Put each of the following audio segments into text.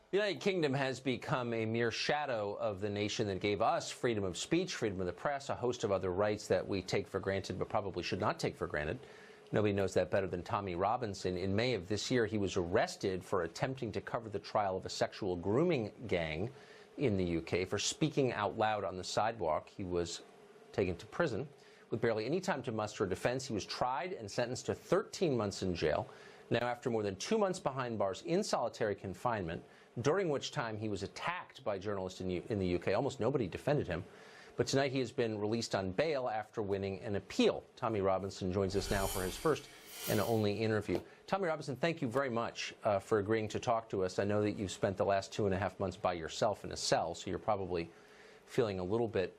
The United Kingdom has become a mere shadow of the nation that gave us freedom of speech, freedom of the press, a host of other rights that we take for granted but probably should not take for granted. Nobody knows that better than Tommy Robinson. In May of this year, he was arrested for attempting to cover the trial of a sexual grooming gang in the UK. For speaking out loud on the sidewalk, he was taken to prison. With barely any time to muster a defense, he was tried and sentenced to 13 months in jail. Now, after more than 2 months behind bars in solitary confinement, during which time he was attacked by journalists in the UK, almost nobody defended him. But tonight he has been released on bail after winning an appeal. Tommy Robinson joins us now for his first and only interview. Tommy Robinson, thank you very much for agreeing to talk to us. I know that you've spent the last 2.5 months by yourself in a cell, so you're probably feeling a little bit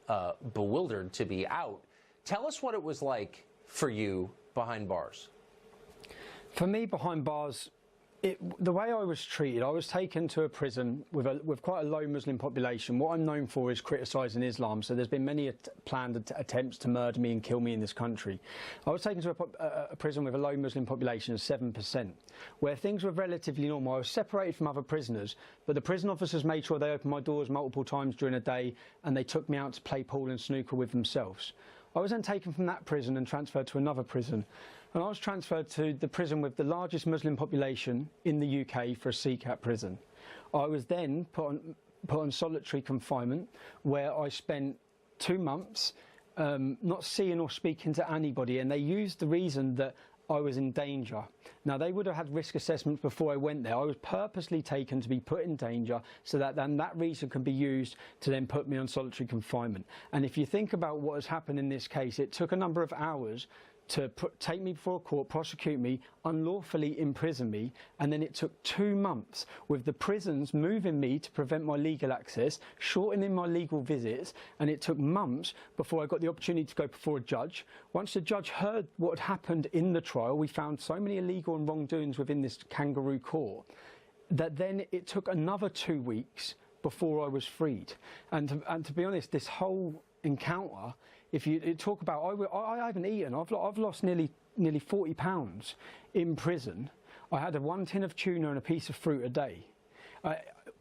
bewildered to be out. Tell us what it was like for you behind bars. For me, behind bars, the way I was treated, I was taken to a prison with quite a low Muslim population. What I'm known for is criticising Islam, so there's been many planned attempts to murder me and kill me in this country. I was taken to a prison with a low Muslim population of 7%, where things were relatively normal. I was separated from other prisoners, but the prison officers made sure they opened my doors multiple times during the day, and they took me out to play pool and snooker with themselves. I was then taken from that prison and transferred to another prison. And I was transferred to the prison with the largest Muslim population in the UK for a CCAT prison. I was then put on solitary confinement, where I spent 2 months not seeing or speaking to anybody, and they used the reason that I was in danger. Now, they would have had risk assessments before I went there. I was purposely taken to be put in danger so that then that reason can be used to then put me on solitary confinement. And if you think about what has happened in this case, it took a number of hours to take me before a court, prosecute me, unlawfully imprison me, and then it took 2 months with the prisons moving me to prevent my legal access, shortening my legal visits, and it took months before I got the opportunity to go before a judge. Once the judge heard what had happened in the trial, we found so many illegal and wrongdoings within this kangaroo court that then it took another 2 weeks before I was freed. And to be honest, this whole encounter, if you talk about, I haven't eaten. I've lost nearly 40 pounds in prison. I had 1 tin of tuna and a piece of fruit a day. I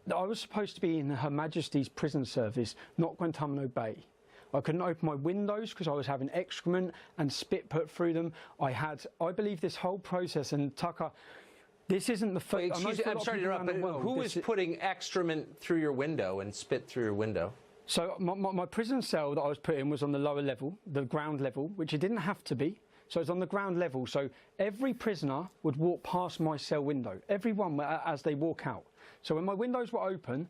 was supposed to be in Her Majesty's prison service, not Guantanamo Bay. I couldn't open my windows because I was having excrement and spit put through them. I believe this whole process, and Tucker, this isn't the first. Excuse me, I'm sorry to interrupt, but who was putting excrement through your window and spit through your window? So my prison cell that I was put in was on the lower level, the ground level, which it didn't have to be. So it's on the ground level. So every prisoner would walk past my cell window, everyone as they walk out. So when my windows were open,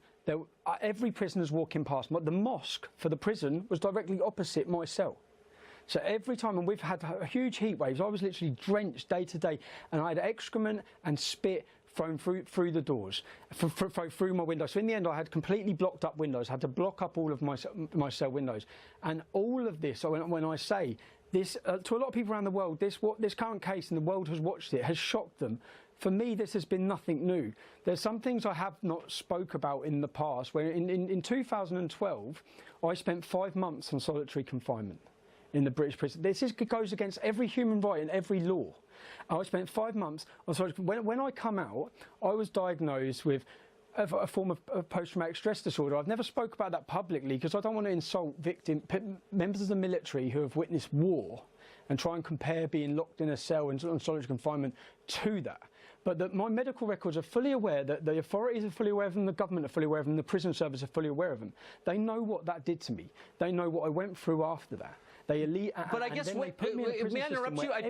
every prisoner's walking past. The mosque for the prison was directly opposite my cell. So every time, and we've had huge heat waves, I was literally drenched day to day, and I had excrement and spit thrown through the doors, through my windows. So in the end, I had completely blocked up windows, had to block up all of my cell windows. And all of this, when I say this, to a lot of people around the world, this current case, and the world has watched it, has shocked them. For me, this has been nothing new. There's some things I have not spoke about in the past, where in 2012, I spent 5 months on solitary confinement in the British prison. This goes against every human right and every law. I spent 5 months on solitary. When I come out, I was diagnosed with a form of post-traumatic stress disorder. I've never spoke about that publicly because I don't want to insult members of the military who have witnessed war and try and compare being locked in a cell and on solitary confinement to that. But my medical records are fully aware, that the authorities are fully aware of them, the government are fully aware of them, the prison service are fully aware of them. They know what that did to me. They know what I went through after that. But I guess, may I interrupt you? I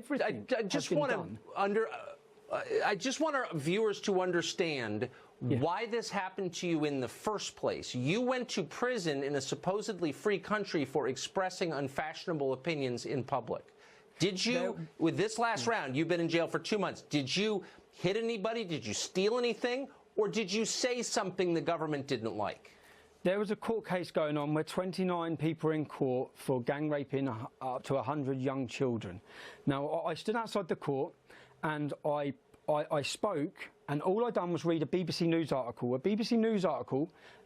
just want our viewers to understand why this happened to you in the first place. You went to prison in a supposedly free country for expressing unfashionable opinions in public. Did you, with this last round, you've been in jail for 2 months, did you hit anybody? Did you steal anything? Or did you say something the government didn't like? There was a court case going on where 29 people were in court for gang raping up to 100 young children. Now, I stood outside the court and I spoke, and all I done was read a BBC News article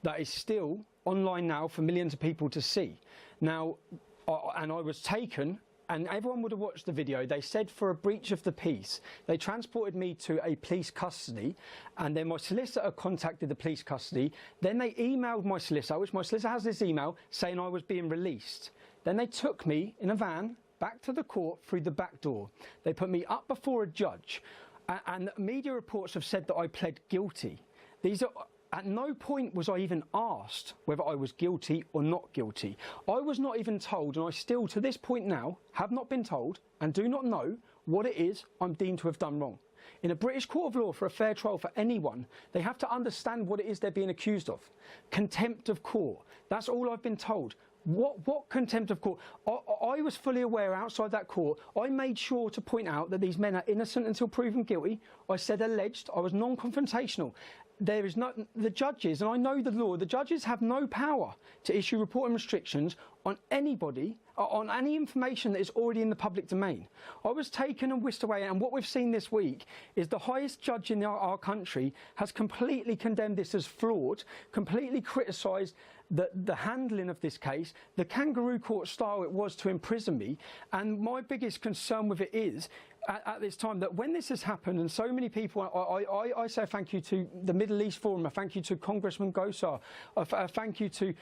that is still online now for millions of people to see. Now, and I was taken and everyone would have watched the video. They said for a breach of the peace, they transported me to a police custody, and then my solicitor contacted the police custody. Then they emailed my solicitor, which my solicitor has this email, saying I was being released. Then they took me in a van back to the court through the back door. They put me up before a judge, and media reports have said that I pled guilty. At no point was I even asked whether I was guilty or not guilty. I was not even told, and I still, to this point now, have not been told and do not know what it is I'm deemed to have done wrong. In a British court of law, for a fair trial for anyone, they have to understand what it is they're being accused of. Contempt of court. That's all I've been told. What contempt of court? I was fully aware outside that court. I made sure to point out that these men are innocent until proven guilty. I said alleged. I was non-confrontational. There is not the judges, and I know the law. The judges have no power to issue reporting restrictions on anybody, on any information that is already in the public domain. I was taken and whisked away, and what we've seen this week is the highest judge in our country has completely condemned this as flawed, completely criticised the handling of this case, the kangaroo court style it was to imprison me. And my biggest concern with it is, at this time, that when this has happened, and so many people, I say thank you to the Middle East Forum, a thank you to Congressman Gosar, a thank you to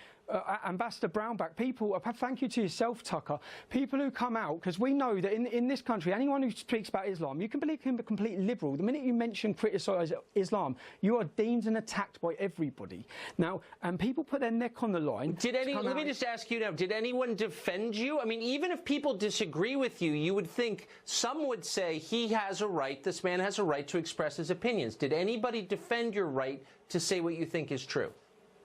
Ambassador Brownback, people, a thank you to yourself, Tucker, people who come out, because we know that in this country, anyone who speaks about Islam, you can believe him a complete liberal. The minute you mention, criticise Islam, you are deemed and attacked by everybody. Now, and people put their neck on the line. Let me just ask you now, did anyone defend you? I mean, even if people disagree with you, you would think some would say he has a right, this man has a right to express his opinions. Did anybody defend your right to say what you think is true?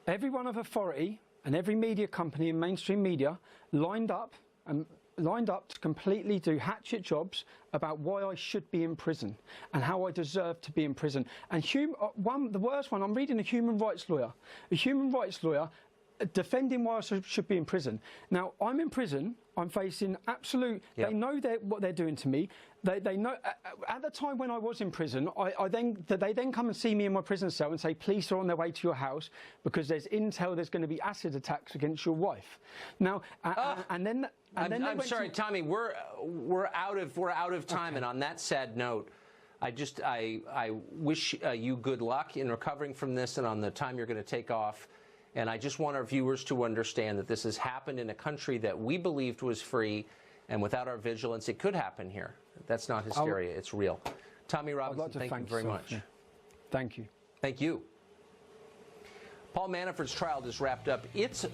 Everyone of authority and every media company and mainstream media lined up to completely do hatchet jobs about why I should be in prison and how I deserve to be in prison. And the worst one, I'm reading a human rights lawyer defending why I should be in prison. Now, I'm in prison. I'm facing absolute. Yep. They know what they're doing to me. They know. At the time when I was in prison, they then come and see me in my prison cell and say, "Police are on their way to your house because there's intel. There's going to be acid attacks against your wife." Now, I'm sorry, Tommy. We're out of time, okay. And on that sad note, I wish you good luck in recovering from this and on the time you're going to take off. And I just want our viewers to understand that this has happened in a country that we believed was free, and without our vigilance, it could happen here. That's not hysteria. It's real. Tommy Robinson, thank you very much. Yeah. Thank you. Thank you. Paul Manafort's trial just wrapped up its third